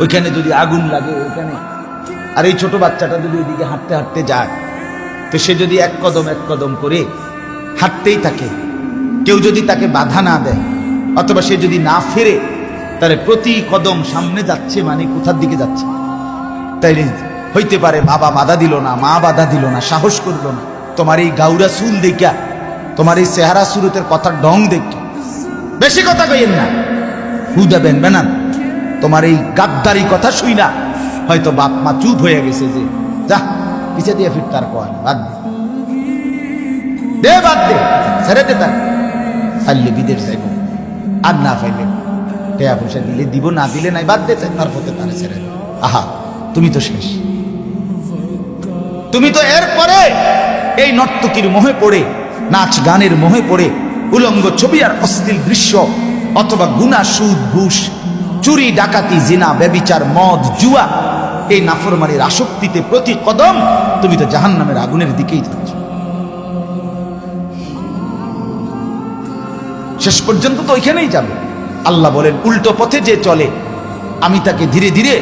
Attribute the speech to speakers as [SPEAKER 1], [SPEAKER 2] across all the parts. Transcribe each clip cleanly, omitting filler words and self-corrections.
[SPEAKER 1] ওইখানে যদি আগুন লাগে ওইখানে, আর এই ছোট বাচ্চাটা যদি ওইদিকে হাঁটতে হাঁটতে যায়, তো সে যদি এক কদম করে হাঁটতেই থাকে, কেউ যদি তাকে বাধা না দেয় অথবা সে যদি না ফেরে, তাহলে প্রতি কদম সামনে যাচ্ছে মানে কোথার দিকে যাচ্ছে। তাই হইতে পারে বাবা বাধা দিল না, মা বাধা দিল না, সাহস করলো না, তোমার এই গাউরা চুল দেখা, তোমার এই চেহারা সুরতের কথার ঢং দেখে বেশি কথা কইেন না, হুদা বেন বেনান, তোমার এই গাদ্দারি কথা শুই না হয়তো বাপ মা চুপ হয়ে গেছে যে যা পিছে দিয়ে ফিরতার কয় বাদ দে, বাদ দে, ছেড়ে দে, তার ফাইলে বিদেশ যাইব, আর না ফাইলে টাকা পয়সা দিলে দিব, না দিলে নাই, বাদ দে, তার পথে তারে ছেড়ে দে। আহা, তুমি তো শেষ, তুমি তো এরপরে এই নর্তকীর মোহে পড়ে, নাচ গানের মোহে পড়ে, উলঙ্গ ছবি আর অশ্লীল দৃশ্য অথবা গুনাহ, সুদ, ঘুষ, চুরি, ডাকাতি, জিনা, ব্যভিচার, মদ, জুয়া, এই নাফরমানির আসক্তিতে প্রতি কদম তুমি তো জাহান্নামের আগুনের দিকেই যাচ্ছ। শেষ পর্যন্ত তো ওইখানেই যাবে। আল্লাহ বলেন, উল্টো পথে যে চলে আমি তাকে ধীরে ধীরে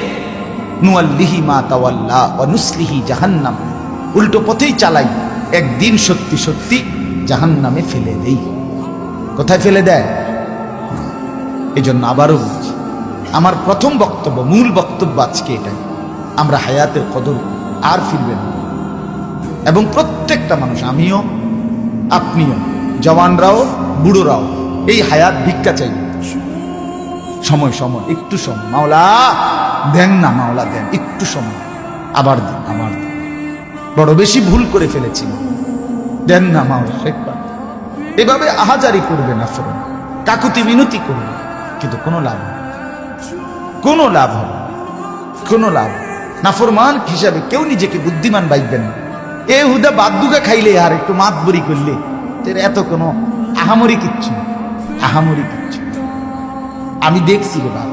[SPEAKER 1] নুয়াল্লিহি মা তাওয়াল্লা ওয়া নুসলিহি জাহান্নাম, উল্টো পথেই চালাই, একদিন সত্যি সত্যি জাহান্নামে ফেলে দেই। কোথায় ফেলে দেয়? এই জন্য আবারও বলছি, আমার প্রথম বক্তব্য, মূল বক্তব্য আজকে এটাই, আমরা হায়াতের কদর আর ফিরবেন না। এবং প্রত্যেকটা মানুষ, আমিও আপনিও, জওয়ানরাও বুড়োরাও, এই হায়াত ভিক্ষা চাই। সময় সময় একটু সময়, মাওলা দেন না, মাওলা দেন, একটু সময়, আবার দেন, আমার দেন, বড় বেশি ভুল করে ফেলেছি, দেন না মাওলা একবার। এভাবে আহাজারি করবে না, ফেরন কাকুতি মিনতি করবে, কিন্তু কোনো লাভ হবে, কোনো লাভ হবে, কোনো লাভ। নাফরমান হিসাবে কেউ নিজেকে বুদ্ধিমান ভাববেন না। এ হুদা বাদুকা খাইলে আর একটু মাত বরি করলে এত কোনো আহামরি কিচ্ছু, আহামরি কিচ্ছু। আমি দেখছি রে বাপ,